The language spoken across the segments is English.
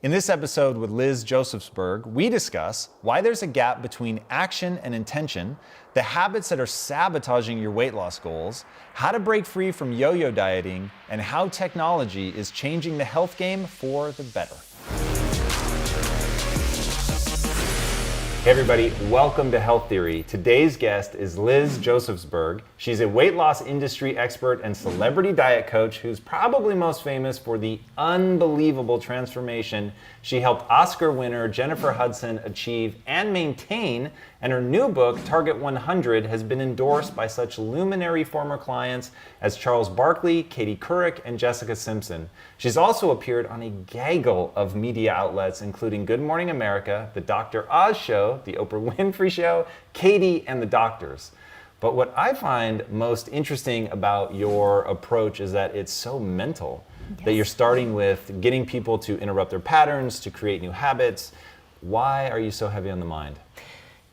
In this episode with Liz Josefsberg, we discuss why there's a gap between action and intention, the habits that are sabotaging your weight loss goals, how to break free from yo-yo dieting, and how technology is changing the health game for the better. Hey everybody, welcome to Health Theory. Today's guest is Liz Josefsberg. She's a weight loss industry expert and celebrity diet coach who's probably most famous for the unbelievable transformation she helped Oscar winner Jennifer Hudson achieve and maintain, and her new book, Target 100, has been endorsed by such luminary former clients as Charles Barkley, Katie Couric, and Jessica Simpson. She's also appeared on a gaggle of media outlets, including Good Morning America, The Dr. Oz Show, The Oprah Winfrey Show, Katie and the Doctors. But what I find most interesting about your approach is that it's so mental, that you're starting with getting people to interrupt their patterns, to create new habits. Why are you so heavy on the mind?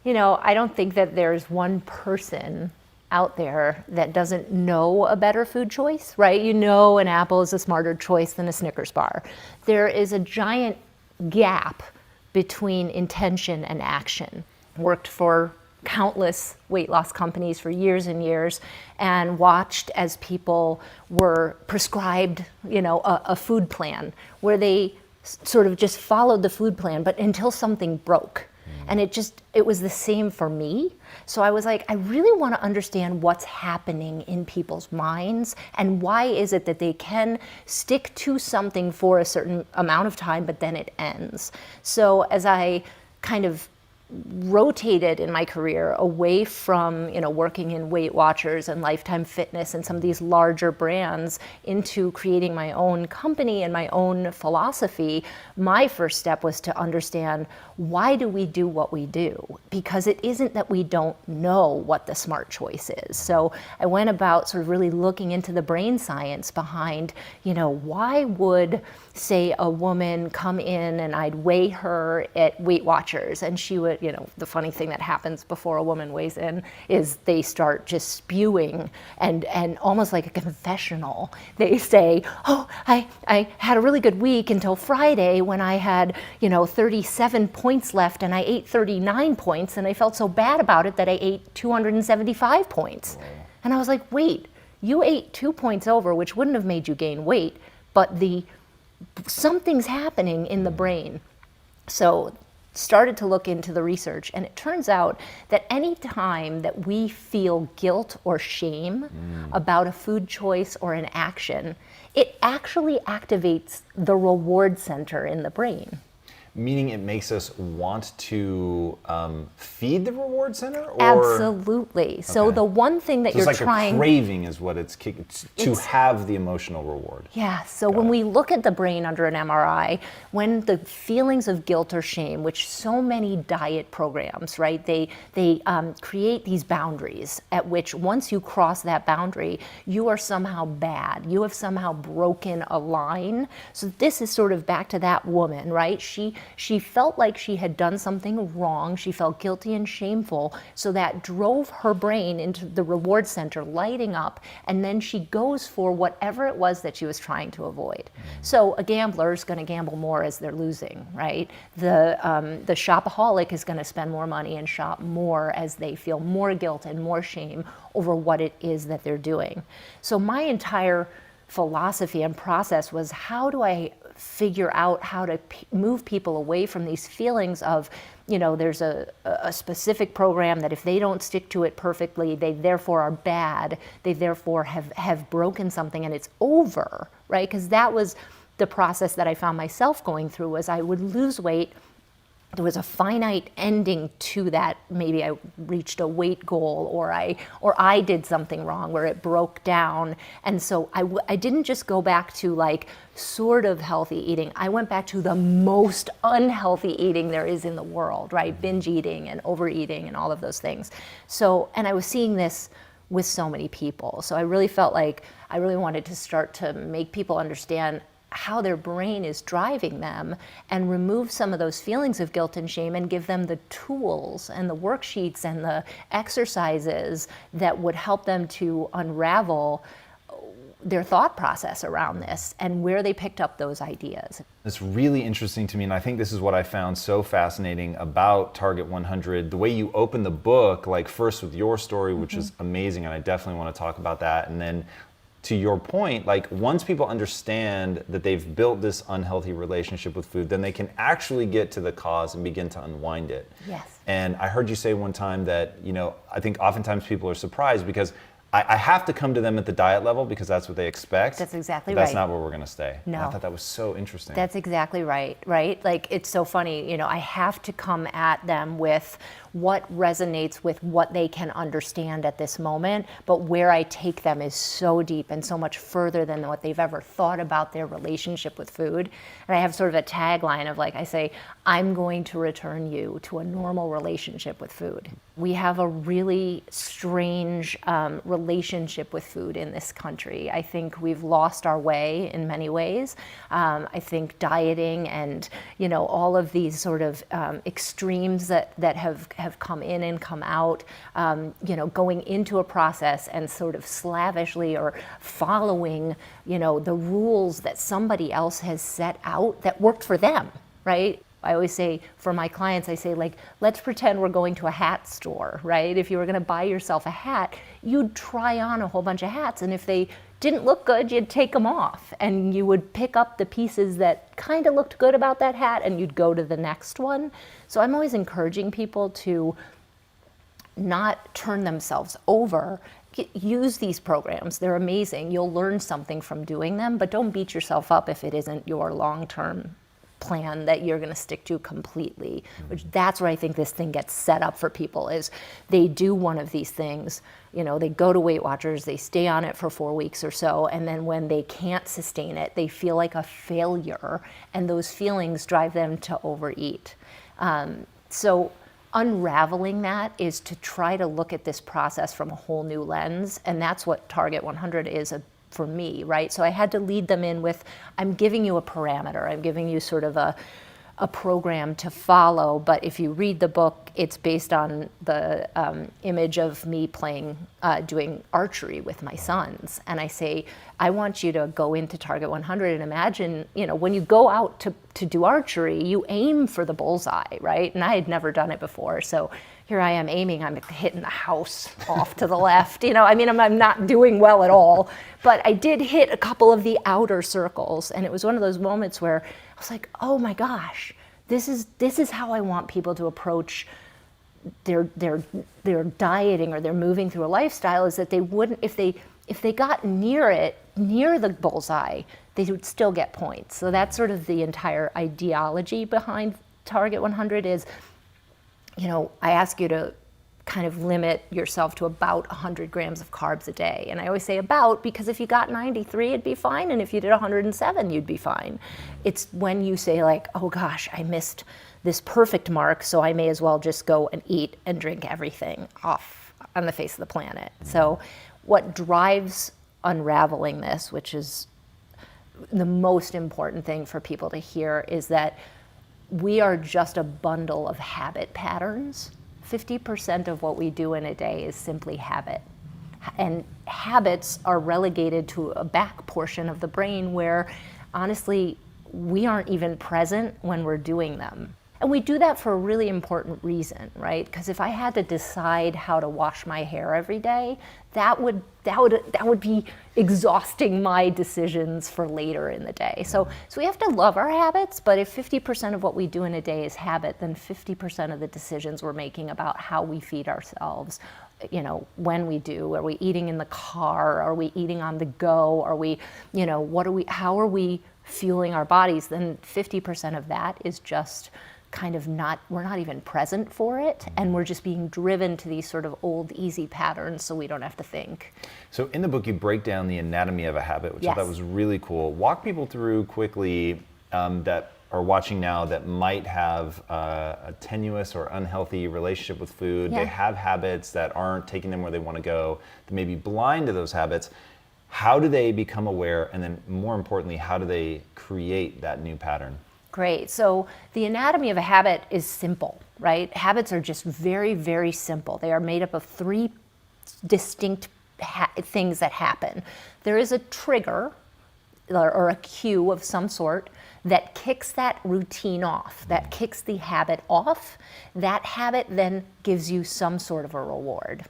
You know, I don't think that there's one person out there that doesn't know a better food choice, right? You know an apple is a smarter choice than a Snickers bar. There is a giant gap between intention and action. Worked for countless weight loss companies for years and years and watched as people were prescribed, a food plan where they sort of just followed the food plan, but until something broke. And it was the same for me. So I was like, I really want to understand what's happening in people's minds and why is it that they can stick to something for a certain amount of time, but then it ends. So as I kind of rotated in my career away from working in Weight Watchers and Lifetime Fitness and some of these larger brands into creating my own company and my own philosophy, my first step was to understand, why do we do what we do? Because it isn't that we don't know what the smart choice is. So I went about sort of really looking into the brain science behind, why would, say, a woman come in and I'd weigh her at Weight Watchers and she would, the funny thing that happens before a woman weighs in is they start just spewing and almost like a confessional. They say, oh, I had a really good week until Friday when I had, 37 points left and I ate 39 points and I felt so bad about it that I ate 275 points. Wow. And I was like, wait, you ate 2 points over, which wouldn't have made you gain weight, but something's happening in the brain. So started to look into the research, and it turns out that any time that we feel guilt or shame about a food choice or an action, it actually activates the reward center in the brain. Meaning it makes us want to feed the reward center? Or? Absolutely. So the one thing that so you're it's like trying... a craving is what it's to have the emotional reward. Yeah, so when we look at the brain under an MRI, when the feelings of guilt or shame, which so many diet programs, right, they create these boundaries at which once you cross that boundary, you are somehow bad. You have somehow broken a line. So this is sort of back to that woman, right? She felt like she had done something wrong. She felt guilty and shameful. So that drove her brain into the reward center, lighting up. And then she goes for whatever it was that she was trying to avoid. So a gambler is going to gamble more as they're losing, right? The shopaholic is going to spend more money and shop more as they feel more guilt and more shame over what it is that they're doing. So my entire philosophy and process was, how do I figure out how to move people away from these feelings of, there's a specific program that if they don't stick to it perfectly, they therefore are bad, they therefore have broken something and it's over, right? Because that was the process that I found myself going through, was I would lose weight. There was a finite ending to that. Maybe I reached a weight goal, or I did something wrong where it broke down. And so I didn't just go back to like sort of healthy eating. I went back to the most unhealthy eating there is in the world, right? Binge eating and overeating and all of those things. So, and I was seeing this with so many people. So I really felt like I really wanted to start to make people understand how their brain is driving them and remove some of those feelings of guilt and shame and give them the tools and the worksheets and the exercises that would help them to unravel their thought process around this and where they picked up those ideas. It's really interesting to me, and I think this is what I found so fascinating about Target 100. The way you open the book, like first with your story, which is amazing, and I definitely want to talk about that. And then to your point, like once people understand that they've built this unhealthy relationship with food, then they can actually get to the cause and begin to unwind it. Yes. And I heard you say one time that, I think oftentimes people are surprised because I have to come to them at the diet level because that's what they expect. That's exactly but right. That's not where we're going to stay. No. And I thought that was so interesting. That's exactly right, right? Like, it's so funny, I have to come at them with what resonates with what they can understand at this moment, but where I take them is so deep and so much further than what they've ever thought about their relationship with food. And I have sort of a tagline of like, I say, I'm going to return you to a normal relationship with food. We have a really strange relationship with food in this country. I think we've lost our way in many ways. I think dieting and all of these sort of extremes that have come in and come out, going into a process and sort of slavishly or following the rules that somebody else has set out that worked for them, right? I always say for my clients, I say, like, let's pretend we're going to a hat store, right? If you were going to buy yourself a hat, you'd try on a whole bunch of hats. And if they didn't look good, you'd take them off. And you would pick up the pieces that kind of looked good about that hat and you'd go to the next one. So I'm always encouraging people to not turn themselves over. Use these programs. They're amazing. You'll learn something from doing them, but don't beat yourself up if it isn't your long-term plan that you're going to stick to completely, which that's where I think this thing gets set up for people is they do one of these things, they go to Weight Watchers, they stay on it for 4 weeks or so, and then when they can't sustain it, they feel like a failure, and those feelings drive them to overeat. So unraveling that is to try to look at this process from a whole new lens, and that's what Target 100 is for me, right? So I had to lead them in with, I'm giving you a parameter, I'm giving you sort of a program to follow, but if you read the book, it's based on the image of me doing archery with my sons. And I say, I want you to go into Target 100 and imagine, when you go out to do archery, you aim for the bullseye, right? And I had never done it before, so here I am aiming, I'm hitting the house off to the left. I'm not doing well at all, but I did hit a couple of the outer circles. And it was one of those moments where I was like, oh my gosh, this is how I want people to approach their dieting or their moving through a lifestyle, is that they wouldn't, if they got near the bullseye, they would still get points. So that's sort of the entire ideology behind Target 100 is, I ask you to kind of limit yourself to about 100 grams of carbs a day. And I always say about, because if you got 93, it'd be fine. And if you did 107, you'd be fine. It's when you say like, oh gosh, I missed this perfect mark, so I may as well just go and eat and drink everything off on the face of the planet. So what drives unraveling this, which is the most important thing for people to hear, is that we are just a bundle of habit patterns. 50% of what we do in a day is simply habit. And habits are relegated to a back portion of the brain where, honestly, we aren't even present when we're doing them. And we do that for a really important reason, right? Because if I had to decide how to wash my hair every day, that would be exhausting my decisions for later in the day. So we have to love our habits, but if 50% of what we do in a day is habit, then 50% of the decisions we're making about how we feed ourselves, when we do, are we eating in the car? Are we eating on the go? Are we, how are we fueling our bodies? Then 50% of that is just kind of we're not even present for it, and we're just being driven to these sort of old, easy patterns so we don't have to think. So in the book, you break down the anatomy of a habit, which Yes. I thought was really cool. Walk people through quickly that are watching now that might have a tenuous or unhealthy relationship with food. Yeah. They have habits that aren't taking them where they want to go. They may be blind to those habits. How do they become aware? And then more importantly, how do they create that new pattern? Great. So the anatomy of a habit is simple, right? Habits are just very, very simple. They are made up of 3 distinct things that happen. There is a trigger or a cue of some sort that kicks that routine off, that kicks the habit off. That habit then gives you some sort of a reward.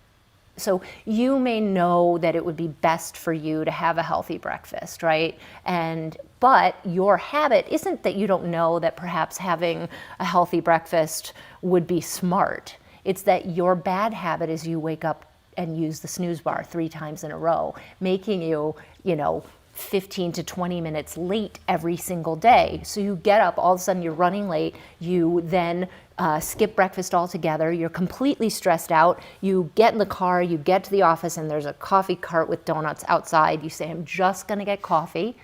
So you may know that it would be best for you to have a healthy breakfast, right? But your habit isn't that you don't know that perhaps having a healthy breakfast would be smart. It's that your bad habit is you wake up and use the snooze bar 3 times in a row, making you, 15 to 20 minutes late every single day. So you get up, all of a sudden you're running late, you then skip breakfast altogether, you're completely stressed out, you get in the car, you get to the office and there's a coffee cart with donuts outside, you say, I'm just gonna get coffee.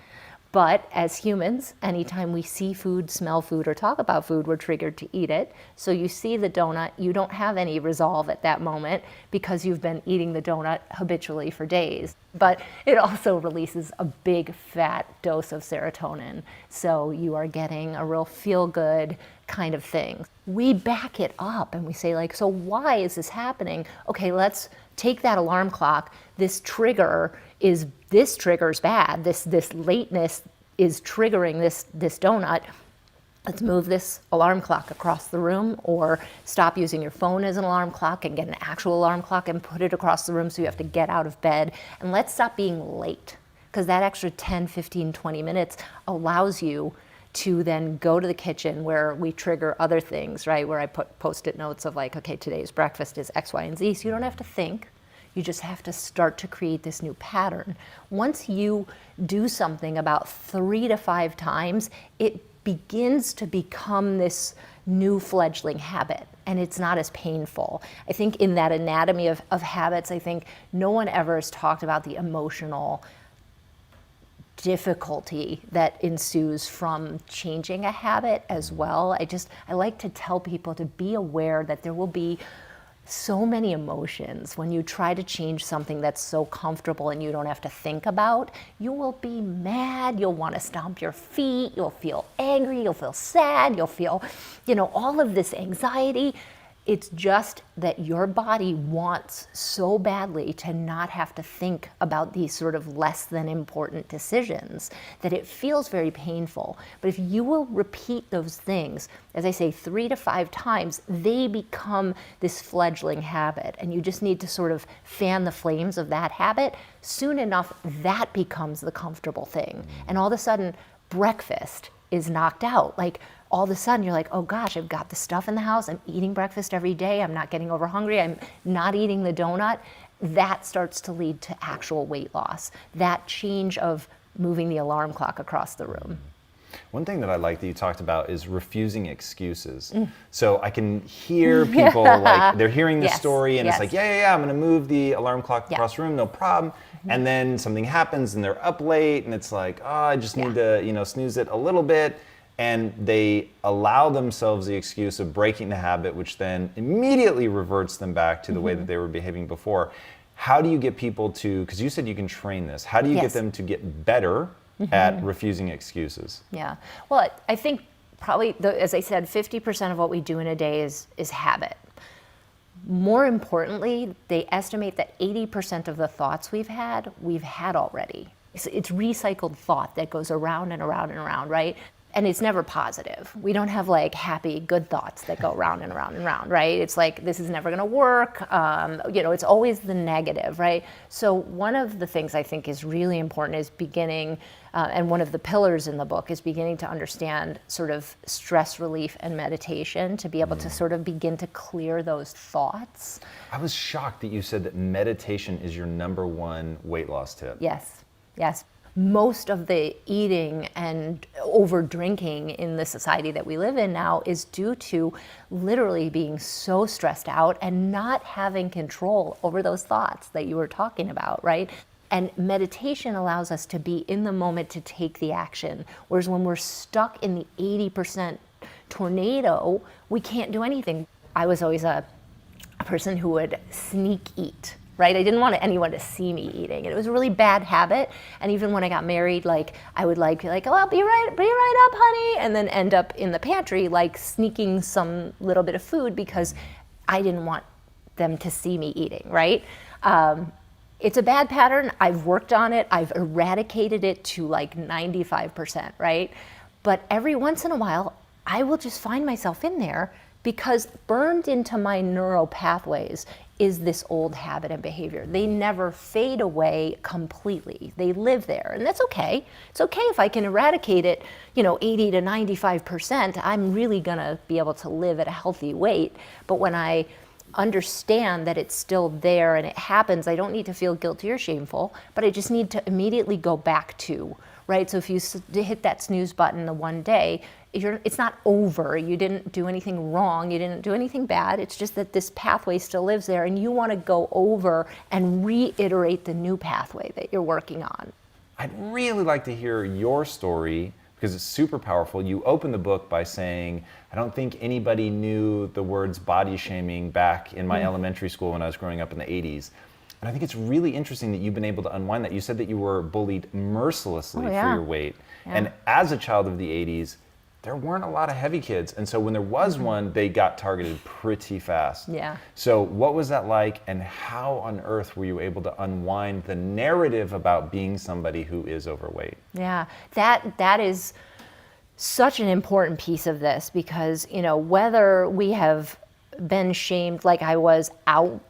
But as humans, anytime we see food, smell food, or talk about food, we're triggered to eat it. So you see the donut, you don't have any resolve at that moment because you've been eating the donut habitually for days. But it also releases a big fat dose of serotonin. So you are getting a real feel-good kind of thing. We back it up and we say like, so why is this happening? Okay, let's take that alarm clock. This trigger's bad. This lateness is triggering this donut. Let's move this alarm clock across the room, or stop using your phone as an alarm clock and get an actual alarm clock and put it across the room so you have to get out of bed. And let's stop being late, because that extra 10, 15, 20 minutes allows you to then go to the kitchen where we trigger other things, right? Where I put Post-it notes of like, okay, today's breakfast is X, Y, and Z. So you don't have to think. You just have to start to create this new pattern. Once you do something about 3 to 5 times, it begins to become this new fledgling habit, and it's not as painful. I think in that anatomy of habits, I think no one ever has talked about the emotional difficulty that ensues from changing a habit as well. I like to tell people to be aware that there will be so many emotions when you try to change something that's so comfortable and you don't have to think about. You will be mad, you'll want to stomp your feet, you'll feel angry, you'll feel sad, you'll feel, all of this anxiety. It's just that your body wants so badly to not have to think about these sort of less than important decisions that it feels very painful. But if you will repeat those things, as I say, 3 to 5 times, they become this fledgling habit. And you just need to sort of fan the flames of that habit. Soon enough, that becomes the comfortable thing. And all of a sudden, breakfast is knocked out. Like, all of a sudden you're like, oh gosh, I've got the stuff in the house, I'm eating breakfast every day, I'm not getting over hungry, I'm not eating the donut. That starts to lead to actual weight loss. That change of moving the alarm clock across the room. One thing that I like that you talked about is refusing excuses. So I can hear people like, they're hearing the story and it's like, yeah, I'm gonna move the alarm clock across the room, no problem. And then something happens and they're up late and it's like, oh, I just need to, snooze it a little bit. And they allow themselves the excuse of breaking the habit, which then immediately reverts them back to the way that they were behaving before. How do you get people to, because you said you can train this, how do you get them to get better at refusing excuses? Yeah, well, I think probably, as I said, 50% of what we do in a day is habit. More importantly, they estimate that 80% of the thoughts we've had already. It's recycled thought that goes around and around and around, right? And it's never positive. We don't have like happy, good thoughts that go round and around and around, right? It's like, this is never gonna work. It's always the negative, right? So one of the things I think is really important is beginning, and one of the pillars in the book is beginning to understand sort of stress relief and meditation to be able to sort of begin to clear those thoughts. I was shocked that you said that meditation is your #1 weight loss tip. Yes. Most of the eating and over drinking in the society that we live in now is due to literally being so stressed out and not having control over those thoughts that you were talking about, right? And meditation allows us to be in the moment to take the action. Whereas when we're stuck in the 80% tornado, we can't do anything. I was always a person who would sneak eat. Right? I didn't want anyone to see me eating. And it was a really bad habit. And even when I got married, like I would be like, oh, I'll be right up, honey. And then end up in the pantry, like sneaking some little bit of food because I didn't want them to see me eating, right? It's a bad pattern. I've worked on it. I've eradicated it to like 95%, right? But every once in a while, I will just find myself in there because burned into my neural pathways is this old habit and behavior. They never fade away completely. They live there, and that's okay. It's okay if I can eradicate it, 80 to 95%, I'm really gonna be able to live at a healthy weight. But when I understand that it's still there and it happens, I don't need to feel guilty or shameful, but I just need to immediately go back to, right? So if you hit that snooze button the one day, it's not over. You didn't do anything wrong. You didn't do anything bad. It's just that this pathway still lives there, and you want to go over and reiterate the new pathway that you're working on. I'd really like to hear your story because it's super powerful. You open the book by saying, I don't think anybody knew the words body shaming back in my elementary school when I was growing up in the 80s. And I think it's really interesting that you've been able to unwind that. You said that you were bullied mercilessly for your weight. Yeah. And as a child of the 80s, there weren't a lot of heavy kids. And so when there was one, they got targeted pretty fast. Yeah. So what was that like, and how on earth were you able to unwind the narrative about being somebody who is overweight? Yeah, that is such an important piece of this because, whether we have been shamed like I was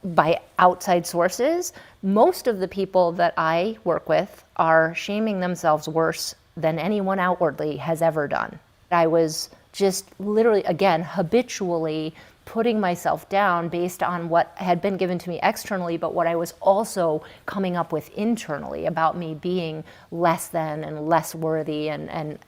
by outside sources, most of the people that I work with are shaming themselves worse than anyone outwardly has ever done. I was just literally, again, habitually putting myself down based on what had been given to me externally, but what I was also coming up with internally about me being less than and less worthy and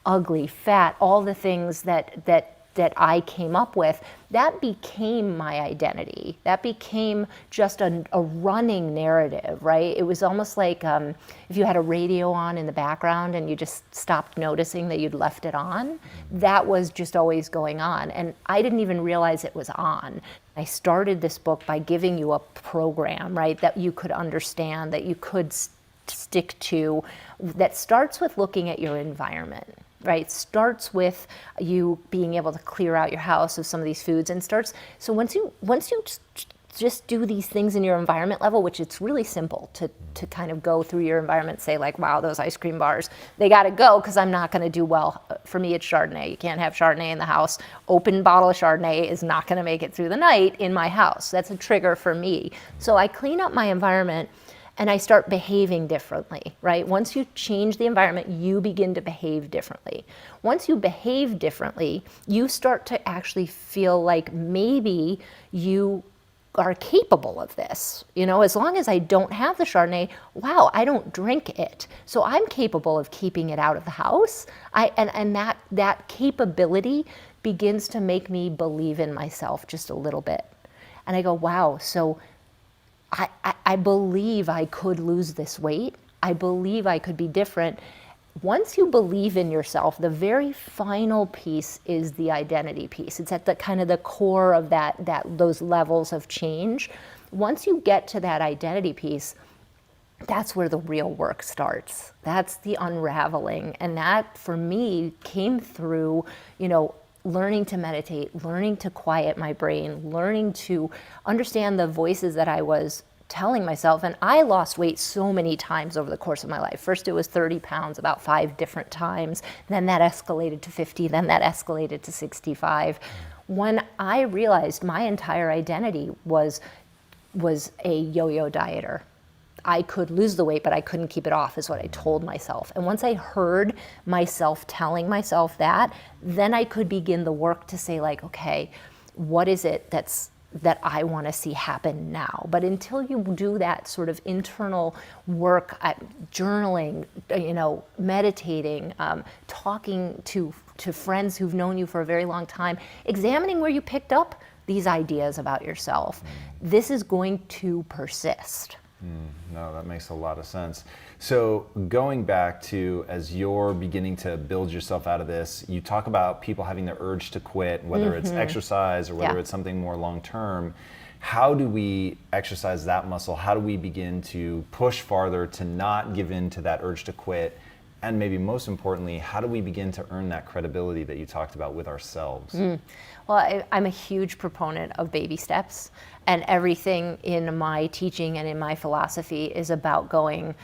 ugly, fat, all the things that I came up with. That became my identity. That became just a running narrative, right? It was almost like if you had a radio on in the background and you just stopped noticing that you'd left it on, that was just always going on. And I didn't even realize it was on. I started this book by giving you a program, right, that you could understand, that you could stick to, that starts with looking at your environment. Right, starts with you being able to clear out your house of some of these foods, and so once you just do these things in your environment level, which it's really simple to kind of go through your environment, say like, wow, those ice cream bars, they got to go because I'm not going to do well. For me, it's Chardonnay. You can't have Chardonnay in the house. Open bottle of Chardonnay is not going to make it through the night in my house. That's a trigger for me. So I clean up my environment. And I start behaving differently, right? Once you change the environment, you begin to behave differently. Once you behave differently, you start to actually feel like maybe you are capable of this. As long as I don't have the Chardonnay, wow, I don't drink it. So I'm capable of keeping it out of the house. And that capability begins to make me believe in myself just a little bit. And I go, wow, so I believe I could lose this weight. I believe I could be different. Once you believe in yourself, the very final piece is the identity piece. It's at the kind of the core of those levels of change. Once you get to that identity piece, that's where the real work starts. That's the unraveling. And that, for me, came through, learning to meditate, learning to quiet my brain, learning to understand the voices that I was telling myself. And I lost weight so many times over the course of my life. First it was 30 pounds about 5 different times. Then that escalated to 50. Then that escalated to 65. When I realized my entire identity was a yo-yo dieter. I could lose the weight, but I couldn't keep it off, is what I told myself. And once I heard myself telling myself that, then I could begin the work to say like, okay, what is it that I want to see happen now? But until you do that sort of internal work, journaling, meditating, talking to friends who've known you for a very long time, examining where you picked up these ideas about yourself, this is going to persist. No, that makes a lot of sense. So going back to, as you're beginning to build yourself out of this, you talk about people having the urge to quit, whether it's exercise or whether it's something more long-term. How do we exercise that muscle? How do we begin to push farther to not give in to that urge to quit And maybe most importantly, how do we begin to earn that credibility that you talked about with ourselves? Well, I'm a huge proponent of baby steps, and everything in my teaching and in my philosophy is about going,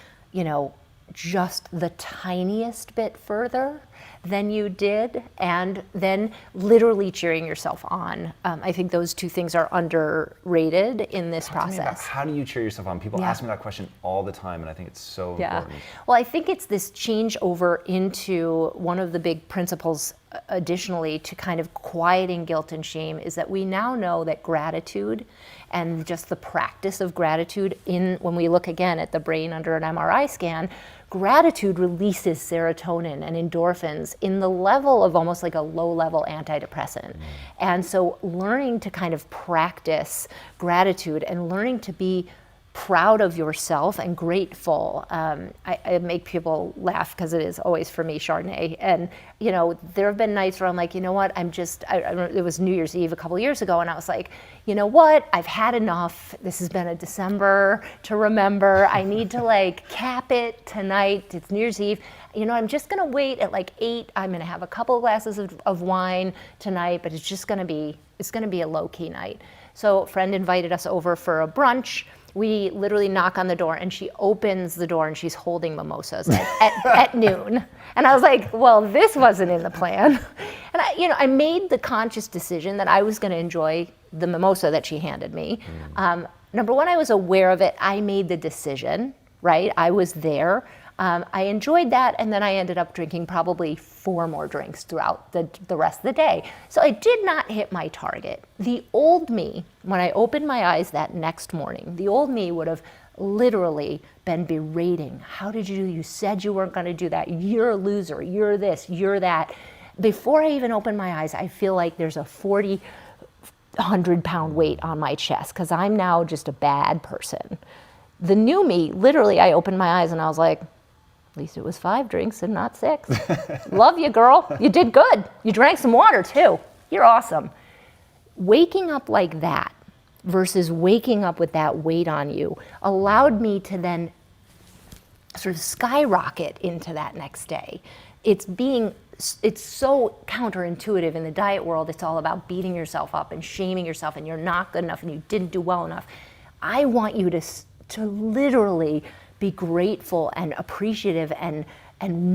just the tiniest bit further than you did, and then literally cheering yourself on. I think those two things are underrated in this process. How do you cheer yourself on? People ask me that question all the time, and I think it's so important. Well, I think it's this change over into one of the big principles additionally to kind of quieting guilt and shame is that we now know that gratitude and just the practice of gratitude when we look again at the brain under an MRI scan, gratitude releases serotonin and endorphins in the level of almost like a low-level antidepressant. And so learning to kind of practice gratitude and learning to be proud of yourself and grateful. I make people laugh because it is always for me Chardonnay. And, there have been nights where I'm like, what, it was New Year's Eve a couple years ago, and I was like, what, I've had enough. This has been a December to remember. I need to cap it tonight. It's New Year's Eve. I'm just going to wait at 8. I'm going to have a couple of glasses of wine tonight, but it's going to be a low-key night. So a friend invited us over for a brunch. We literally knock on the door, and she opens the door, and she's holding mimosas at noon. And I was like, well, this wasn't in the plan. And I made the conscious decision that I was going to enjoy the mimosa that she handed me. Number one, I was aware of it. I made the decision, right? I was there. I enjoyed that, and then I ended up drinking probably 4 more drinks throughout the rest of the day. So I did not hit my target. The old me, when I opened my eyes that next morning, the old me would have literally been berating. How did you do? You said you weren't going to do that. You're a loser. You're this. You're that. Before I even opened my eyes, I feel like there's a 100-pound weight on my chest because I'm now just a bad person. The new me, literally, I opened my eyes and I was like, at least it was 5 drinks and not 6. Love you, girl. You did good. You drank some water, too. You're awesome. Waking up like that versus waking up with that weight on you allowed me to then sort of skyrocket into that next day. It's so counterintuitive in the diet world. It's all about beating yourself up and shaming yourself, and you're not good enough and you didn't do well enough. I want you to literally be grateful and appreciative and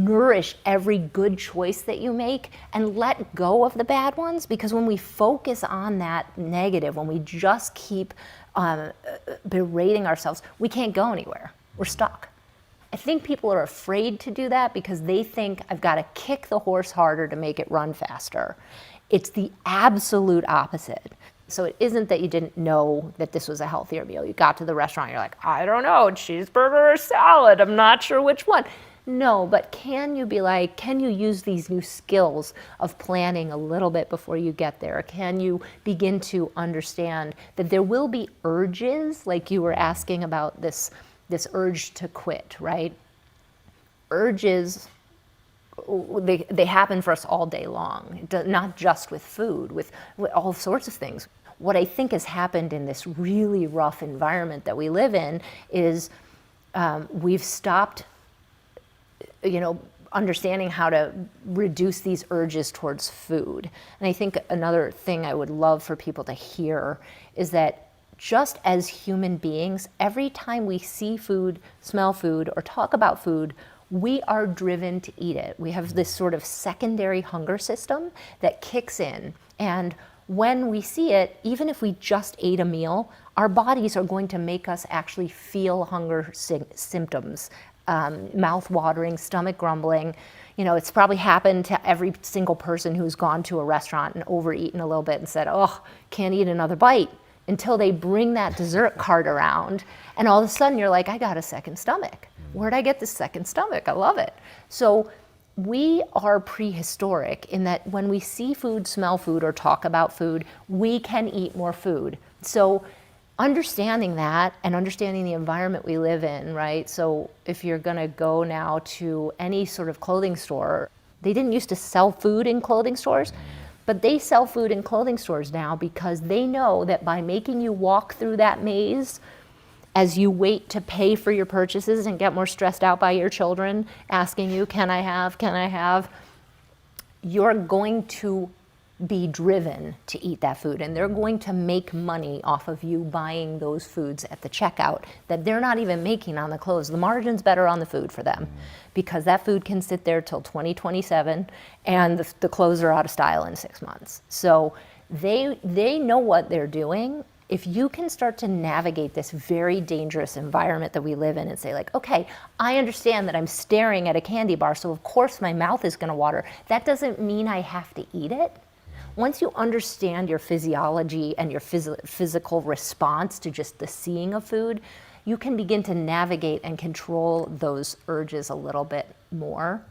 nourish every good choice that you make and let go of the bad ones, because when we focus on that negative, when we just keep berating ourselves, we can't go anywhere. We're stuck. I think people are afraid to do that because they think I've got to kick the horse harder to make it run faster. It's the absolute opposite. So it isn't that you didn't know that this was a healthier meal. You got to the restaurant, you're like, I don't know, cheeseburger or salad, I'm not sure which one. No, but can you use these new skills of planning a little bit before you get there? Can you begin to understand that there will be urges, like you were asking about this urge to quit, right? Urges, they happen for us all day long, not just with food, with all sorts of things. What I think has happened in this really rough environment that we live in is we've stopped, understanding how to reduce these urges towards food. And I think another thing I would love for people to hear is that just as human beings, every time we see food, smell food, or talk about food, we are driven to eat it. We have this sort of secondary hunger system that kicks in. And when we see it, even if we just ate a meal, our bodies are going to make us actually feel hunger symptoms, mouth watering, stomach grumbling. It's probably happened to every single person who's gone to a restaurant and overeaten a little bit and said, oh, can't eat another bite, until they bring that dessert cart around. And all of a sudden you're like, I got a second stomach. Where'd I get this second stomach? I love it. So we are prehistoric in that when we see food, smell food, or talk about food, we can eat more food. So understanding that and understanding the environment we live in, right? So if you're gonna go now to any sort of clothing store, they didn't used to sell food in clothing stores, but they sell food in clothing stores now because they know that by making you walk through that maze as you wait to pay for your purchases and get more stressed out by your children asking you, can I have, you're going to be driven to eat that food, and they're going to make money off of you buying those foods at the checkout that they're not even making on the clothes. The margin's better on the food for them because that food can sit there till 2027 and the clothes are out of style in 6 months. So they know what they're doing. If you can start to navigate this very dangerous environment that we live in and say like, okay, I understand that I'm staring at a candy bar, so of course my mouth is gonna water. That doesn't mean I have to eat it. Once you understand your physiology and your physical response to just the seeing of food, you can begin to navigate and control those urges a little bit more.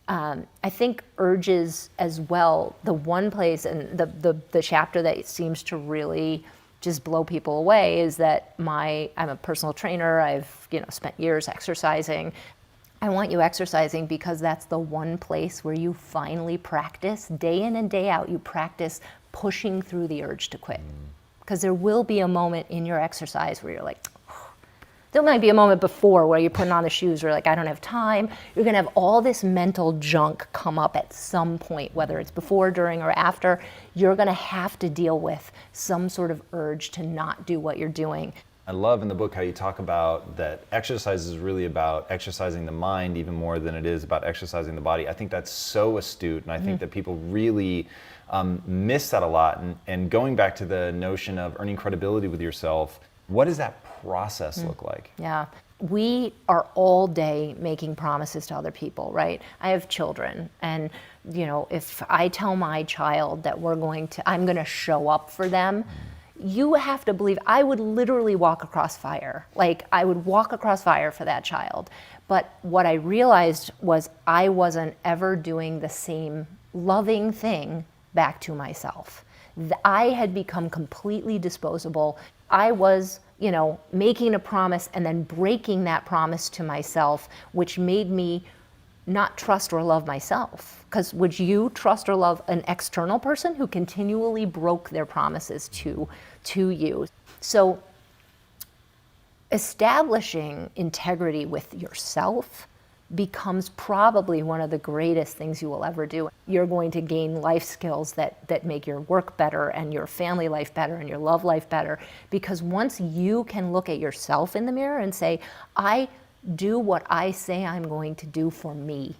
I think urges as well, the one place and the chapter that seems to really just blow people away is that I'm a personal trainer. I've spent years exercising. I want you exercising because that's the one place where you finally practice, day in and day out, you practice pushing through the urge to quit. Because there will be a moment in your exercise where you're like, there might be a moment before where you're putting on the shoes, where you're like, I don't have time. You're gonna have all this mental junk come up at some point, whether it's before, during, or after. You're gonna have to deal with some sort of urge to not do what you're doing. I love in the book how you talk about that exercise is really about exercising the mind even more than it is about exercising the body. I think that's so astute, and I think that people really miss that a lot. And going back to the notion of earning credibility with yourself, what does that process look like? Yeah. We are all day making promises to other people, right? I have children, and if I tell my child that I'm gonna show up for them, you have to believe I would literally walk across fire. Like, I would walk across fire for that child. But what I realized was I wasn't ever doing the same loving thing back to myself. I had become completely disposable. I was, making a promise and then breaking that promise to myself, which made me not trust or love myself. Because would you trust or love an external person who continually broke their promises to you? So establishing integrity with yourself becomes probably one of the greatest things you will ever do. You're going to gain life skills that make your work better and your family life better and your love life better. Because once you can look at yourself in the mirror and say, I do what I say I'm going to do for me.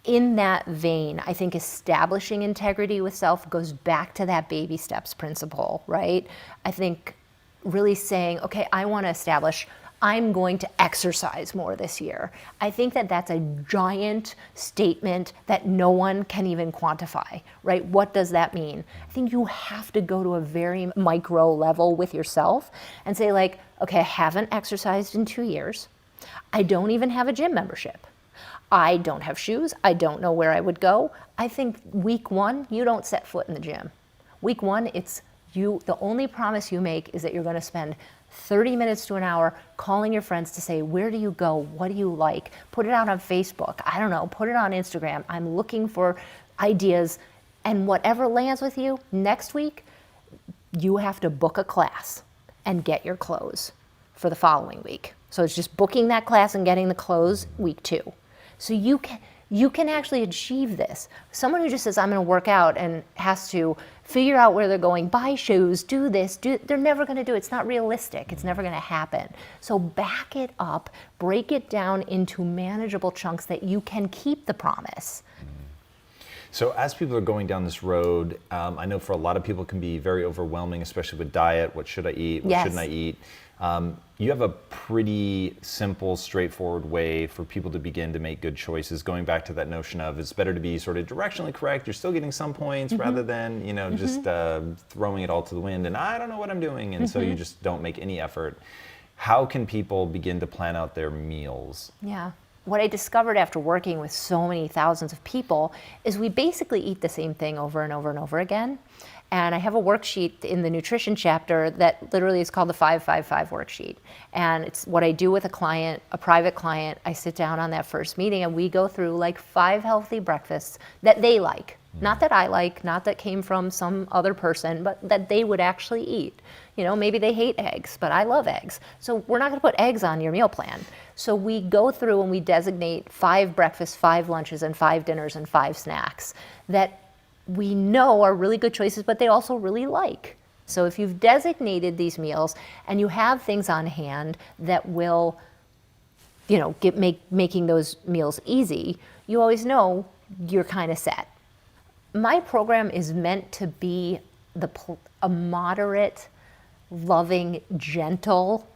In that vein, I think establishing integrity with self goes back to that baby steps principle, right? I think really saying, okay, I want to establish I'm going to exercise more this year. I think that's a giant statement that no one can even quantify, right? What does that mean? I think you have to go to a very micro level with yourself and say like, okay, I haven't exercised in 2 years. I don't even have a gym membership. I don't have shoes. I don't know where I would go. I think week 1, you don't set foot in the gym. Week 1, it's you. The only promise you make is that you're going to spend 30 minutes to an hour calling your friends to say, where do you go? What do you like? Put it out on Facebook. I don't know. Put it on Instagram. I'm looking for ideas. And whatever lands with you, next week, you have to book a class and get your clothes for the following week. So it's just booking that class and getting the clothes week 2. So you can actually achieve this. Someone who just says, I'm going to work out and has to figure out where they're going, buy shoes, do this, they're never going to do it. It's not realistic. It's never going to happen. So back it up, break it down into manageable chunks that you can keep the promise. So as people are going down this road, I know for a lot of people it can be very overwhelming, especially with diet. What should I eat? What shouldn't I eat? You have a pretty simple, straightforward way for people to begin to make good choices, going back to that notion of it's better to be sort of directionally correct. You're still getting some points rather than, just throwing it all to the wind and I don't know what I'm doing. And so you just don't make any effort. How can people begin to plan out their meals? Yeah. What I discovered after working with so many thousands of people is we basically eat the same thing over and over and over again. And I have a worksheet in the nutrition chapter that literally is called the 5-5-5 worksheet. And it's what I do with a client, a private client. I sit down on that first meeting and we go through like 5 healthy breakfasts that they like. Not that I like, not that came from some other person, but that they would actually eat. Maybe they hate eggs, but I love eggs. So we're not going to put eggs on your meal plan. So we go through and we designate 5 breakfasts, 5 lunches, and 5 dinners, and 5 snacks that we know are really good choices, but they also really like. So if you've designated these meals and you have things on hand that will, making those meals easy, you always know you're kind of set. My program is meant to be a moderate, loving, gentle,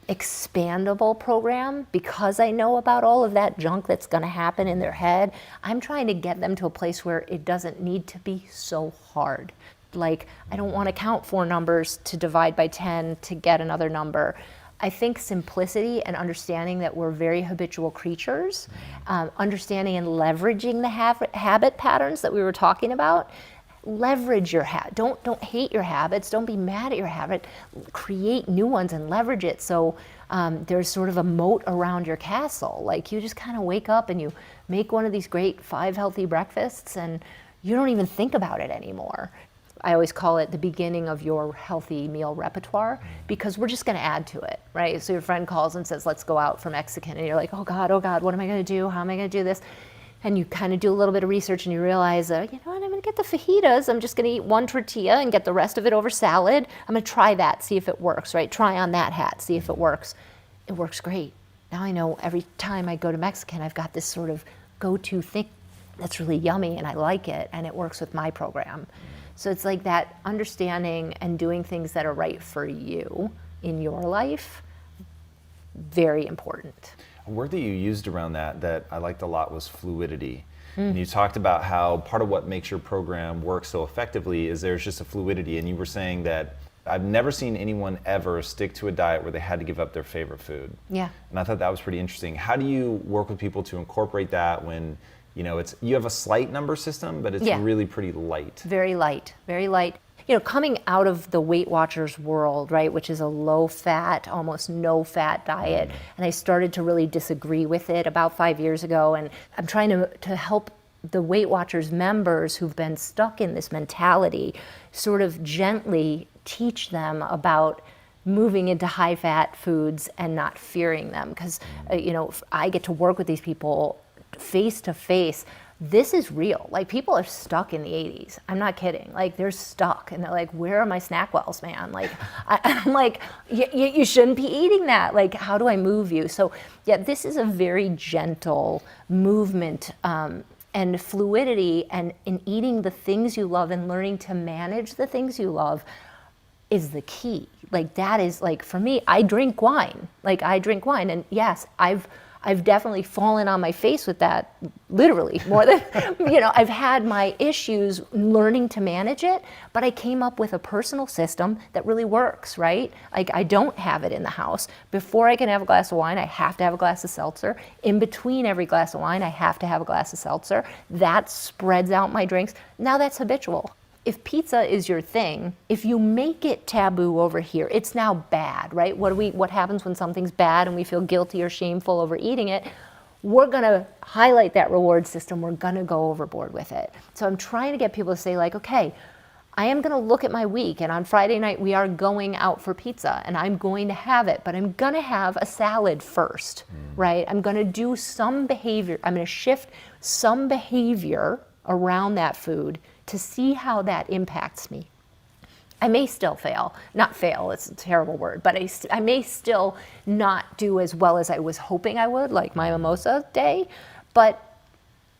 expandable program because I know about all of that junk that's going to happen in their head. I'm trying to get them to a place where it doesn't need to be so hard. Like, I don't want to count 4 numbers to divide by 10 to get another number. I think simplicity and understanding that we're very habitual creatures, understanding and leveraging the habit patterns that we were talking about. Leverage your habit. Don't hate your habits. Don't be mad at your habit. Create new ones and leverage it. So there's sort of a moat around your castle. Like, you just kind of wake up and you make one of these great 5 healthy breakfasts and you don't even think about it anymore. I always call it the beginning of your healthy meal repertoire because we're just going to add to it, right? So your friend calls and says, let's go out for Mexican. And you're like, oh God, what am I going to do? How am I going to do this? And you kind of do a little bit of research and you realize, you know what, I'm going to get the fajitas. I'm just going to eat 1 tortilla and get the rest of it over salad. I'm going to try that, see if it works, right? Try on that hat, see if it works. It works great. Now I know every time I go to Mexican, I've got this sort of go-to thing that's really yummy and I like it and it works with my program. So it's like that understanding and doing things that are right for you in your life, very important. A word that you used around that I liked a lot was fluidity. And you talked about how part of what makes your program work so effectively is there's just a fluidity. And you were saying that I've never seen anyone ever stick to a diet where they had to give up their favorite food. Yeah. And I thought that was pretty interesting. How do you work with people to incorporate that when you have a slight number system, but it's really pretty light? Very light, very light. Coming out of the Weight Watchers world, right, which is a low-fat, almost no-fat diet, and I started to really disagree with it about 5 years ago, and I'm trying to help the Weight Watchers members who've been stuck in this mentality sort of gently teach them about moving into high-fat foods and not fearing them, because I get to work with these people face to face. This is real. Like, people are stuck in the 80s. I'm not kidding. Like, they're stuck and they're like, where are my snack wells, man? Like, I'm like, you shouldn't be eating that. Like, how do I move you? So yeah, this is a very gentle movement and fluidity, and in eating the things you love and learning to manage the things you love is the key. Like, that is, like, for me, I drink wine. And yes, I've definitely fallen on my face with that, literally, more than, I've had my issues learning to manage it, but I came up with a personal system that really works, right? Like, I don't have it in the house. Before I can have a glass of wine, I have to have a glass of seltzer. In between every glass of wine, I have to have a glass of seltzer. That spreads out my drinks. Now that's habitual. If pizza is your thing, if you make it taboo over here, it's now bad, right? What happens when something's bad and we feel guilty or shameful over eating it? We're gonna highlight that reward system. We're gonna go overboard with it. So I'm trying to get people to say, like, okay, I am gonna look at my week, and on Friday night we are going out for pizza and I'm going to have it, but I'm gonna have a salad first, right? I'm gonna do some behavior. I'm gonna shift some behavior around that food to see how that impacts me. I may still fail. Not fail, it's a terrible word, but I may still not do as well as I was hoping I would, like my mimosa day, but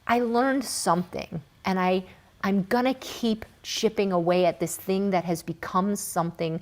I learned something, and I'm gonna keep chipping away at this thing that has become something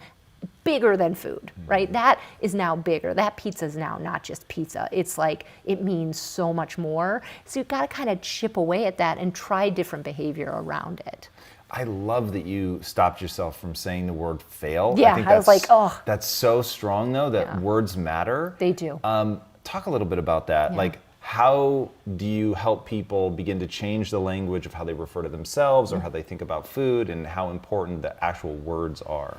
bigger than food, right? That is now bigger. That pizza is now not just pizza. It's like, it means so much more. So you've got to kind of chip away at that and try different behavior around it. I love that you stopped yourself from saying the word fail. Yeah, I think I was like, oh. That's so strong, though, that words matter. They do. Talk a little bit about that. Yeah. Like, how do you help people begin to change the language of how they refer to themselves or how they think about food, and how important the actual words are?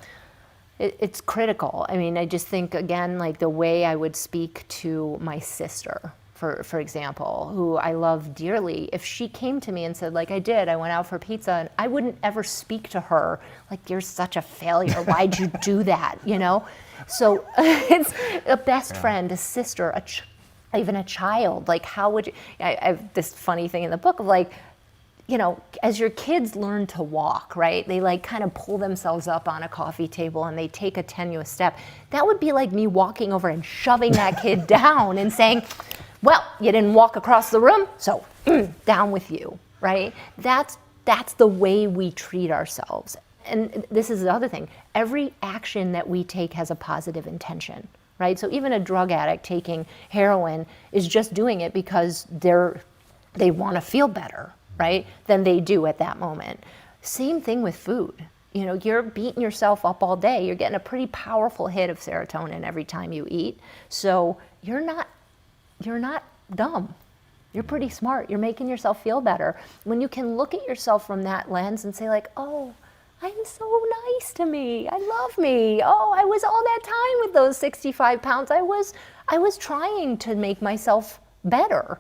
It's critical. I mean, I just think, again, like the way I would speak to my sister, for example, who I love dearly, if she came to me and said, like I went out for pizza, and I wouldn't ever speak to her like, you're such a failure, why'd you do that, you know? So it's a best friend, a sister, even a child. Like, how would you, I have this funny thing in the book of like, you know, as your kids learn to walk, right? They like kind of pull themselves up on a coffee table and they take a tenuous step. That would be like me walking over and shoving that kid down and saying, well, you didn't walk across the room, so down with you, right? That's the way we treat ourselves. And this is the other thing. Every action that we take has a positive intention, right? So even a drug addict taking heroin is just doing it because they want to feel better, right, than they do at that moment. Same thing with food. You know, you're beating yourself up all day. You're getting a pretty powerful hit of serotonin every time you eat. So you're not dumb. You're pretty smart. You're making yourself feel better. When you can look at yourself from that lens and say like, oh, I'm so nice to me. I love me. Oh, I was all that time with those 65 pounds. I was trying to make myself better.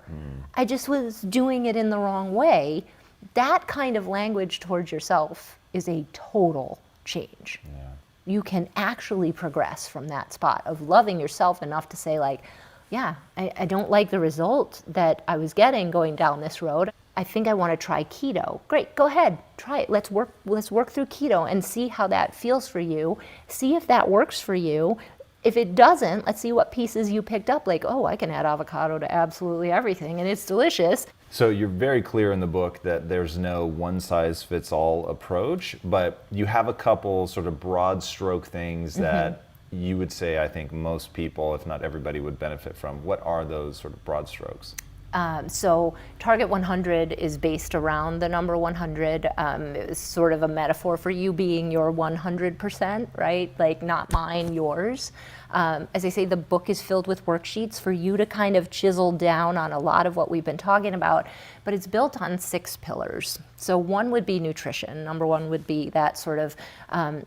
I just was doing it in the wrong way. That kind of language towards yourself is a total change. Yeah. You can actually progress from that spot of loving yourself enough to say like, yeah, I don't like the result that I was getting going down this road. I think I want to try keto. Great, go ahead, try it. Let's work through keto and see how that feels for you. See if that works for you. If it doesn't, let's see what pieces you picked up. Like, oh, I can add avocado to absolutely everything and it's delicious. So you're very clear in the book that there's no one-size-fits-all approach, but you have a couple sort of broad stroke things that you would say, I think most people, if not everybody, would benefit from. What are those sort of broad strokes? So Target 100 is based around the number 100. It's sort of a metaphor for you being your 100%, right? Like not mine, yours. As I say, the book is filled with worksheets for you to kind of chisel down on a lot of what we've been talking about, but it's built on 6 pillars. So one would be nutrition. Number 1 would be that sort of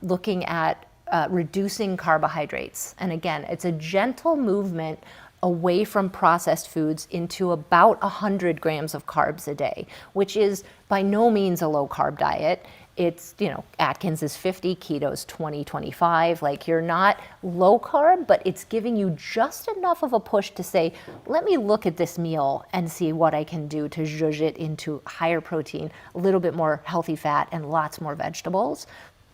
looking at reducing carbohydrates. And again, it's a gentle movement away from processed foods into about 100 grams of carbs a day, which is by no means a low carb diet. It's, you know, Atkins is 50, keto's 20, 25. Like you're not low carb, but it's giving you just enough of a push to say, let me look at this meal and see what I can do to zhuzh it into higher protein, a little bit more healthy fat, and lots more vegetables.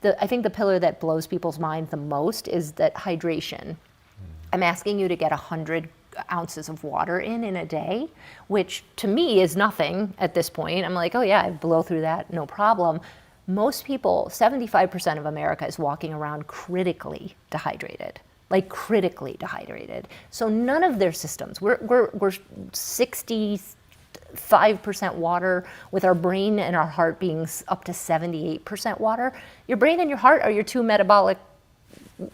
I think the pillar that blows people's mind the most is that hydration. I'm asking you to get 100 ounces of water in a day, which to me is nothing at this point. I'm like, oh yeah, I blow through that, no problem. Most people, 75% of America is walking around critically dehydrated, like critically dehydrated. So none of their systems, we're 65% water with our brain and our heart being up to 78% water. Your brain and your heart are your 2 metabolic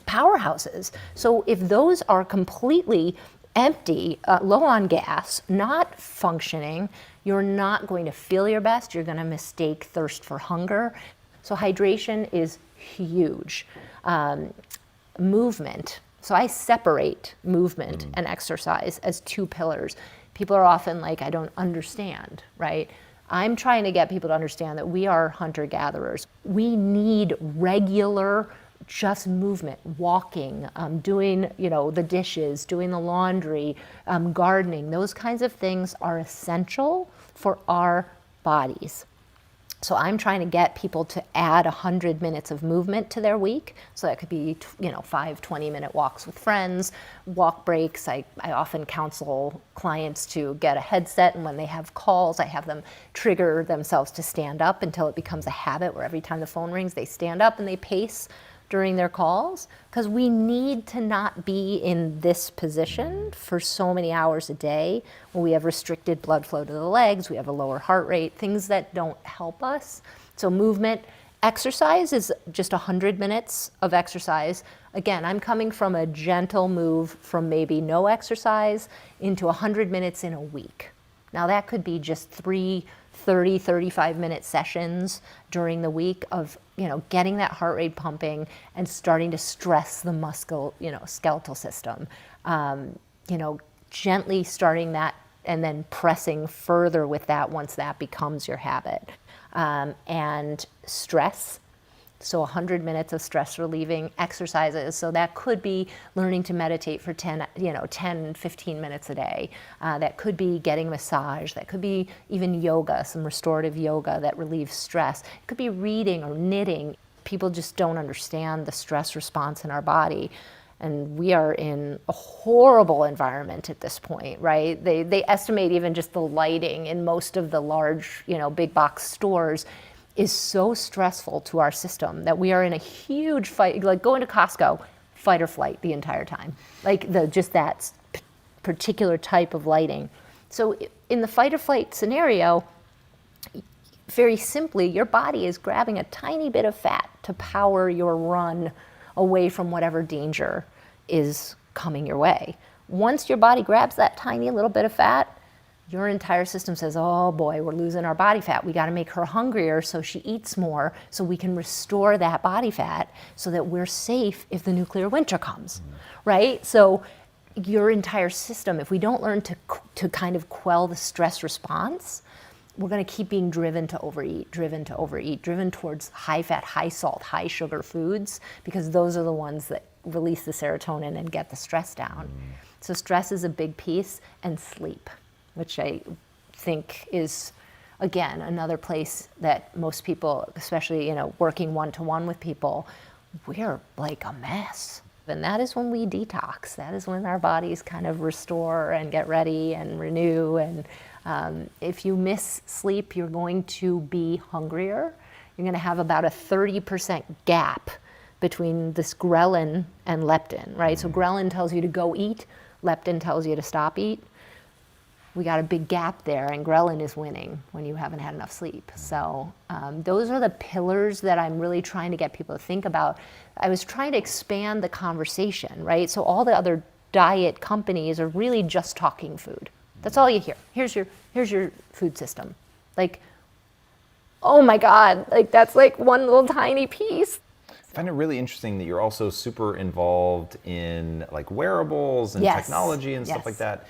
powerhouses. So if those are completely empty, low on gas, not functioning, you're not going to feel your best. You're going to mistake thirst for hunger. So hydration is huge. Movement. So I separate movement and exercise as 2 pillars. People are often like, I don't understand, right? I'm trying to get people to understand that we are hunter-gatherers. We need regular just movement, walking, doing, you know, the dishes, doing the laundry, gardening. Those kinds of things are essential for our bodies. So I'm trying to get people to add 100 minutes of movement to their week. So that could be, 5 20-minute walks with friends, walk breaks. I often counsel clients to get a headset, and when they have calls, I have them trigger themselves to stand up until it becomes a habit where every time the phone rings, they stand up and they pace during their calls, because we need to not be in this position for so many hours a day when we have restricted blood flow to the legs, we have a lower heart rate, things that don't help us. So movement, exercise is just 100 minutes of exercise. Again, I'm coming from a gentle move from maybe no exercise into 100 minutes in a week. Now that could be just 3 30, 35-minute sessions during the week of, getting that heart rate pumping and starting to stress the skeletal system. Gently starting that and then pressing further with that once that becomes your habit. And stress. So 100 minutes of stress relieving exercises. So that could be learning to meditate for 10, 15 minutes a day. That could be getting massage. That could be even yoga, some restorative yoga that relieves stress. It could be reading or knitting. People just don't understand the stress response in our body. And we are in a horrible environment at this point, right? They estimate even just the lighting in most of the large, big box stores is so stressful to our system that we are in a huge fight, like going to Costco, fight or flight the entire time. Like just that particular type of lighting. So in the fight or flight scenario, very simply, your body is grabbing a tiny bit of fat to power your run away from whatever danger is coming your way. Once your body grabs that tiny little bit of fat, your entire system says, oh boy, we're losing our body fat. We got to make her hungrier so she eats more so we can restore that body fat so that we're safe if the nuclear winter comes, right? So your entire system, if we don't learn to kind of quell the stress response, we're going to keep being driven to overeat, driven towards high fat, high salt, high sugar foods, because those are the ones that release the serotonin and get the stress down. So stress is a big piece, and sleep, which I think is, again, another place that most people, especially, working one-to-one with people, we're like a mess. And that is when we detox. That is when our bodies kind of restore and get ready and renew. And if you miss sleep, you're going to be hungrier. You're going to have about a 30% gap between this ghrelin and leptin, right? So ghrelin tells you to go eat, leptin tells you to stop eat. We got a big gap there, and ghrelin is winning when you haven't had enough sleep. So those are the pillars that I'm really trying to get people to think about. I was trying to expand the conversation, right? So all the other diet companies are really just talking food. That's all you hear. Here's your food system. Like, oh my God, like that's like one little tiny piece. I find it really interesting that you're also super involved in like wearables and technology and stuff like that.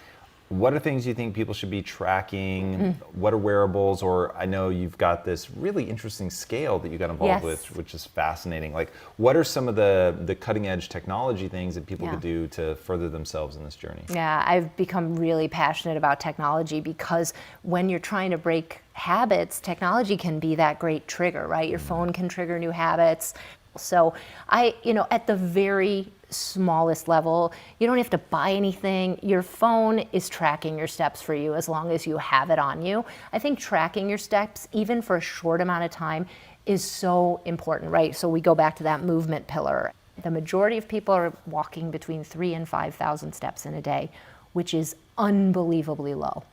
What are things you think people should be tracking? What are wearables? Or I know you've got this really interesting scale that you got involved with, which is fascinating. Like, what are some of the cutting edge technology things that people could do to further themselves in this journey? Yeah, I've become really passionate about technology because when you're trying to break habits, technology can be that great trigger, right? Your phone can trigger new habits. So at the very smallest level, you don't have to buy anything. Your phone is tracking your steps for you as long as you have it on you. I think tracking your steps, even for a short amount of time, is so important, right? So we go back to that movement pillar. The majority of people are walking between 3,000 and 5,000 steps in a day, which is unbelievably low.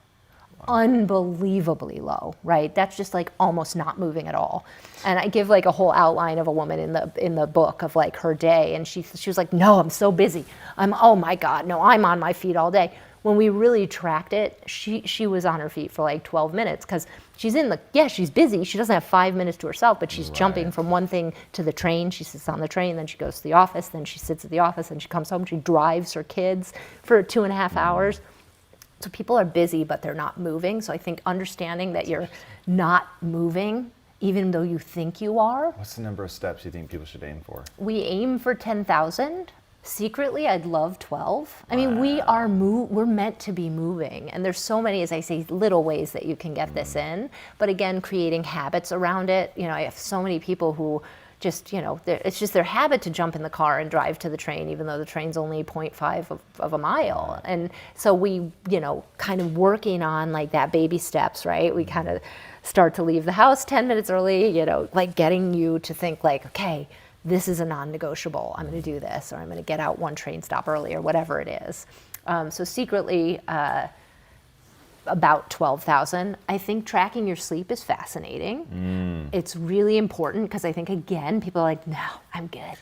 Unbelievably low, right? That's just like almost not moving at all. And I give like a whole outline of a woman in the book of like her day, and she was like, no, I'm so busy. Oh my God, no, I'm on my feet all day. When we really tracked it, she was on her feet for like 12 minutes because she's she's busy. She doesn't have 5 minutes to herself, but she's jumping from one thing to the train. She sits on the train, then she goes to the office, then she sits at the office, and she comes home. She drives her kids for 2.5 hours. So people are busy, but they're not moving. So I think understanding that you're not moving, even though you think you are. What's the number of steps you think people should aim for? We aim for 10,000. Secretly, I'd love 12. I mean, we're meant to be moving. And there's so many, as I say, little ways that you can get this in. But again, creating habits around it. I have so many people who just, it's just their habit to jump in the car and drive to the train, even though the train's only 0.5 of a mile. And so we, kind of working on like that baby steps, right? We kind of start to leave the house 10 minutes early, like getting you to think like, okay, this is a non-negotiable. I'm going to do this, or I'm going to get out one train stop early, or whatever it is. So secretly, about 12,000. I think tracking your sleep is fascinating. It's really important because I think, again, people are like, no, I'm good.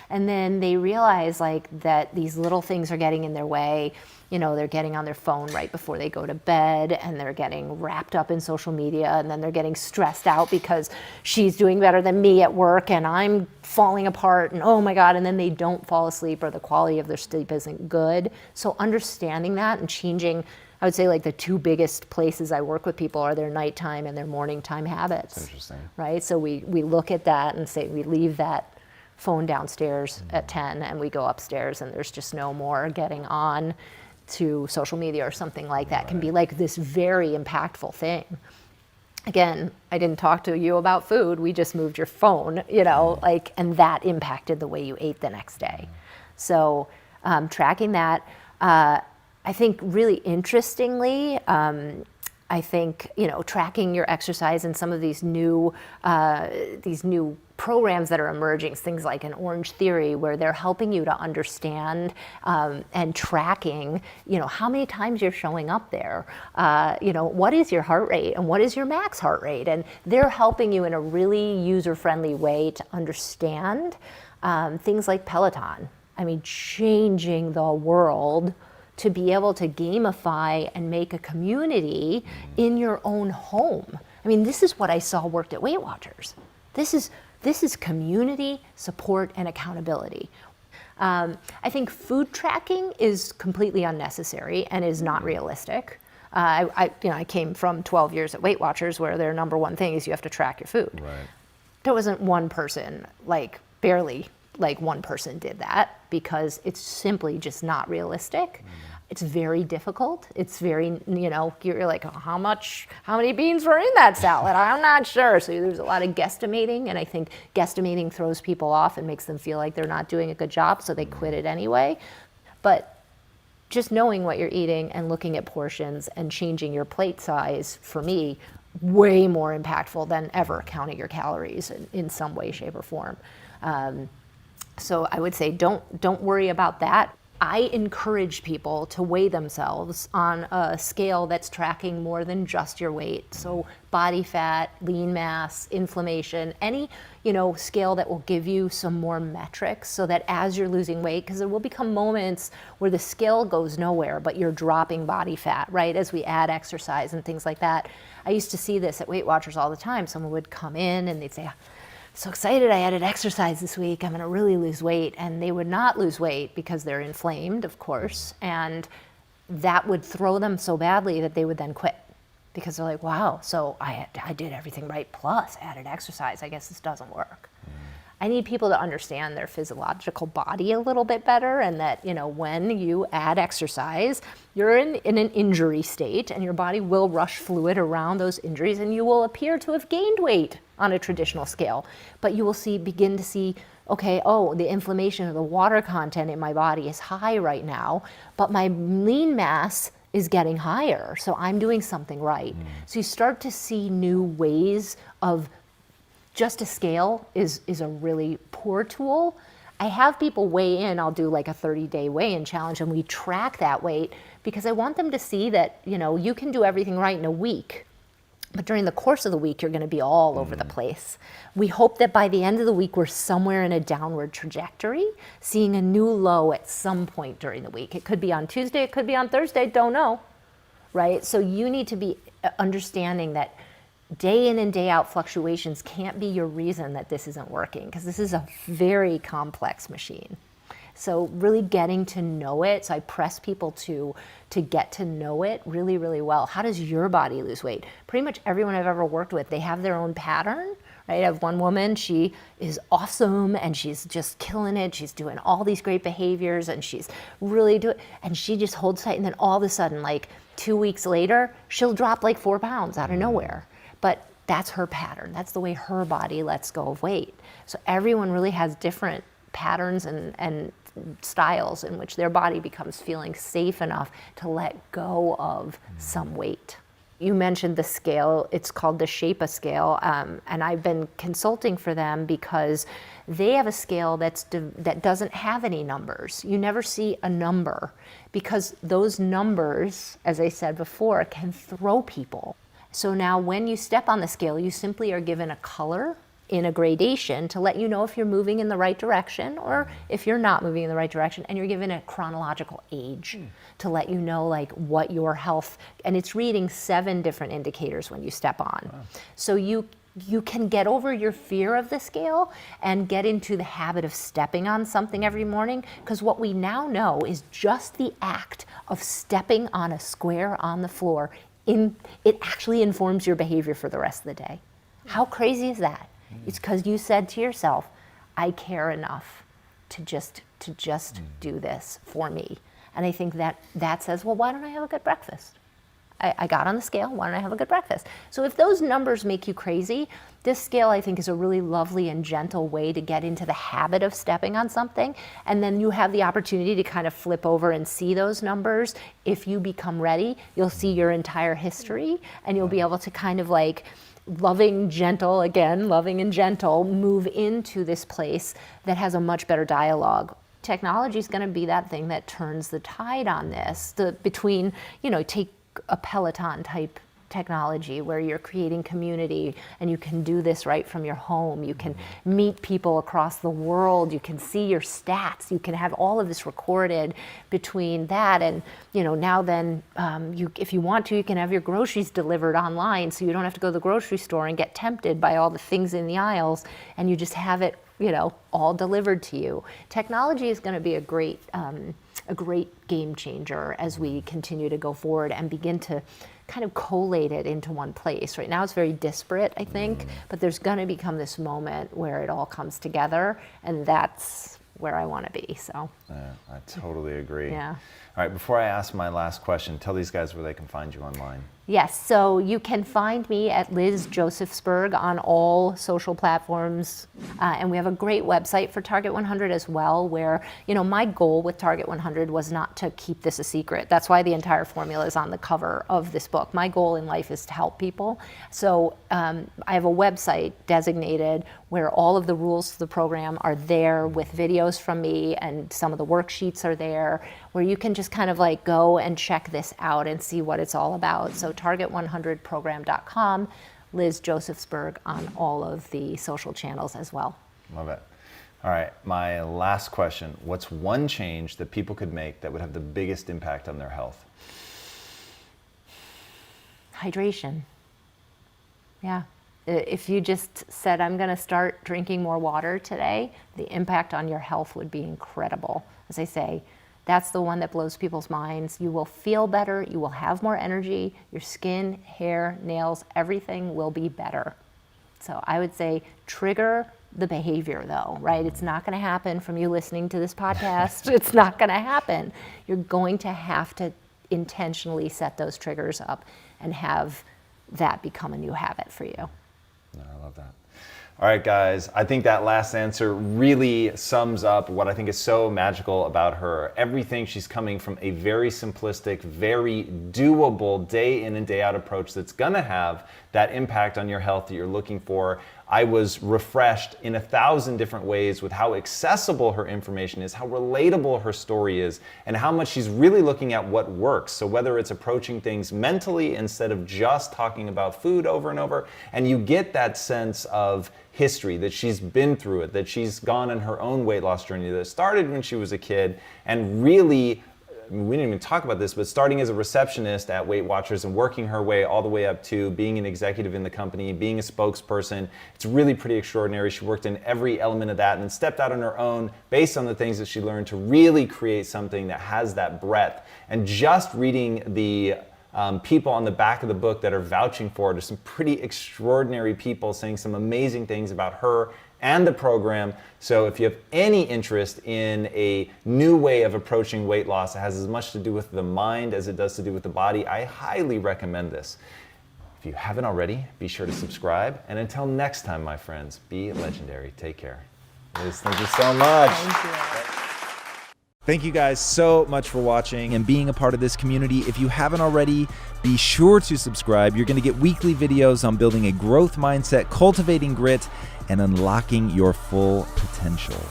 And then they realize like that these little things are getting in their way. They're getting on their phone right before they go to bed, and they're getting wrapped up in social media, and then they're getting stressed out because she's doing better than me at work and I'm falling apart, and oh my God, and then they don't fall asleep or the quality of their sleep isn't good. So understanding that and changing I would say like the two biggest places I work with people are their nighttime and their morning time habits. That's interesting. Right? So we look at that and say we leave that phone downstairs at 10 and we go upstairs and there's just no more getting on to social media or something like that. It can be like this very impactful thing. Again, I didn't talk to you about food. We just moved your phone, like, and that impacted the way you ate the next day. So tracking that, I think really interestingly, I think, tracking your exercise and some of these new programs that are emerging, things like an Orange Theory, where they're helping you to understand and tracking, how many times you're showing up there, what is your heart rate and what is your max heart rate, and they're helping you in a really user-friendly way to understand things like Peloton. I mean, changing the world to be able to gamify and make a community in your own home. I mean, this is what I saw worked at Weight Watchers. This is community support and accountability. I think food tracking is completely unnecessary and is not realistic. I came from 12 years at Weight Watchers where their number one thing is you have to track your food. Right. There wasn't one person, barely one person did that because it's simply just not realistic. It's very difficult. It's very, you're like, oh, how many beans were in that salad? I'm not sure. So there's a lot of guesstimating, and I think guesstimating throws people off and makes them feel like they're not doing a good job, so they quit it anyway. But just knowing what you're eating and looking at portions and changing your plate size, for me, way more impactful than ever counting your calories in some way, shape, or form. So I would say don't worry about that. I encourage people to weigh themselves on a scale that's tracking more than just your weight. So body fat, lean mass, inflammation, any scale that will give you some more metrics so that as you're losing weight, because there will become moments where the scale goes nowhere, but you're dropping body fat, right? As we add exercise and things like that. I used to see this at Weight Watchers all the time. Someone would come in and they'd say, so excited I added exercise this week, I'm gonna really lose weight. And they would not lose weight because they're inflamed, of course, and that would throw them so badly that they would then quit because they're like, wow, so I did everything right, plus added exercise, I guess this doesn't work. I need people to understand their physiological body a little bit better, and that when you add exercise, you're in an injury state and your body will rush fluid around those injuries and you will appear to have gained weight on a traditional scale. But you will begin to see, okay, the inflammation of the water content in my body is high right now, but my lean mass is getting higher, so I'm doing something right. So you start to see new ways of just a scale is a really poor tool. I have people weigh in. I'll do like a 30-day weigh-in challenge, and we track that weight because I want them to see that you can do everything right in a week, but during the course of the week you're going to be all over the place. We hope that by the end of the week we're somewhere in a downward trajectory, seeing a new low at some point during the week. It could be on Tuesday, it could be on Thursday, don't know, right? So you need to be understanding that day in and day out fluctuations can't be your reason that this isn't working, because this is a very complex machine. So really getting to know it. So I press people to get to know it really, really well. How does your body lose weight? Pretty much everyone I've ever worked with, they have their own pattern, right? I have one woman, she is awesome and she's just killing it. She's doing all these great behaviors and she's really and she just holds tight, and then all of a sudden, like 2 weeks later, she'll drop like 4 pounds out of nowhere. But that's her pattern. That's the way her body lets go of weight. So everyone really has different patterns and styles in which their body becomes feeling safe enough to let go of some weight. You mentioned the scale. It's called the Shape-A scale, and I've been consulting for them because they have a scale that doesn't have any numbers. You never see a number because those numbers, as I said before, can throw people. So now when you step on the scale, you simply are given a color in a gradation to let you know if you're moving in the right direction or if you're not moving in the right direction, and you're given a chronological age to let you know like what your health, and it's reading 7 different indicators when you step on. Wow. So you can get over your fear of the scale and get into the habit of stepping on something every morning. Because what we now know is just the act of stepping on a square on the floor, it actually informs your behavior for the rest of the day. How crazy is that? It's because you said to yourself, I care enough to just do this for me. And I think that says, well, why don't I have a good breakfast? I got on the scale, why don't I have a good breakfast? So if those numbers make you crazy, this scale I think is a really lovely and gentle way to get into the habit of stepping on something. And then you have the opportunity to kind of flip over and see those numbers. If you become ready, you'll see your entire history and you'll be able to kind of like loving and gentle, move into this place that has a much better dialogue. Technology is going to be that thing that turns the tide on this, between, take a Peloton type technology where you're creating community and you can do this right from your home. You can meet people across the world. You can see your stats. You can have all of this recorded between that and, now then if you want to, you can have your groceries delivered online so you don't have to go to the grocery store and get tempted by all the things in the aisles and you just have it, all delivered to you. Technology is going to be a great game changer as we continue to go forward and begin to kind of collate it into one place. Right now it's very disparate, I think, but there's going to become this moment where it all comes together, and that's where I want to be. So yeah, I totally agree. Yeah. All right, before I ask my last question, tell these guys where they can find you online. Yes, so you can find me at Liz Josefsberg on all social platforms. And we have a great website for Target 100 as well, where, my goal with Target 100 was not to keep this a secret. That's why the entire formula is on the cover of this book. My goal in life is to help people. So I have a website designated where all of the rules to the program are there with videos from me, and some of the worksheets are there, where you can just kind of like go and check this out and see what it's all about. So target100program.com, Liz Josefsberg on all of the social channels as well. Love it. All right, my last question. What's one change that people could make that would have the biggest impact on their health? Hydration. Yeah. If you just said, I'm going to start drinking more water today, the impact on your health would be incredible. As I say, that's the one that blows people's minds. You will feel better. You will have more energy. Your skin, hair, nails, everything will be better. So I would say trigger the behavior though, right? It's not going to happen from you listening to this podcast. It's not going to happen. You're going to have to intentionally set those triggers up and have that become a new habit for you. No, I love that. All right, guys, I think that last answer really sums up what I think is so magical about her. Everything, she's coming from a very simplistic, very doable day in and day out approach that's gonna have that impact on your health that you're looking for. I was refreshed in 1,000 different ways with how accessible her information is, how relatable her story is, and how much she's really looking at what works. So whether it's approaching things mentally instead of just talking about food over and over, and you get that sense of history, that she's been through it, that she's gone on her own weight loss journey that started when she was a kid, and really, we didn't even talk about this, but starting as a receptionist at Weight Watchers and working her way all the way up to being an executive in the company, being a spokesperson. It's really pretty extraordinary. She worked in every element of that and then stepped out on her own based on the things that she learned to really create something that has that breadth. And just reading the people on the back of the book that are vouching for it are some pretty extraordinary people saying some amazing things about her and the program. So if you have any interest in a new way of approaching weight loss that has as much to do with the mind as it does to do with the body, I highly recommend this. If you haven't already, be sure to subscribe. And until next time, my friends, be legendary. Take care. Liz, thank you so much. Thank you. Thank you guys so much for watching and being a part of this community. If you haven't already, be sure to subscribe. You're going to get weekly videos on building a growth mindset, cultivating grit, and unlocking your full potential.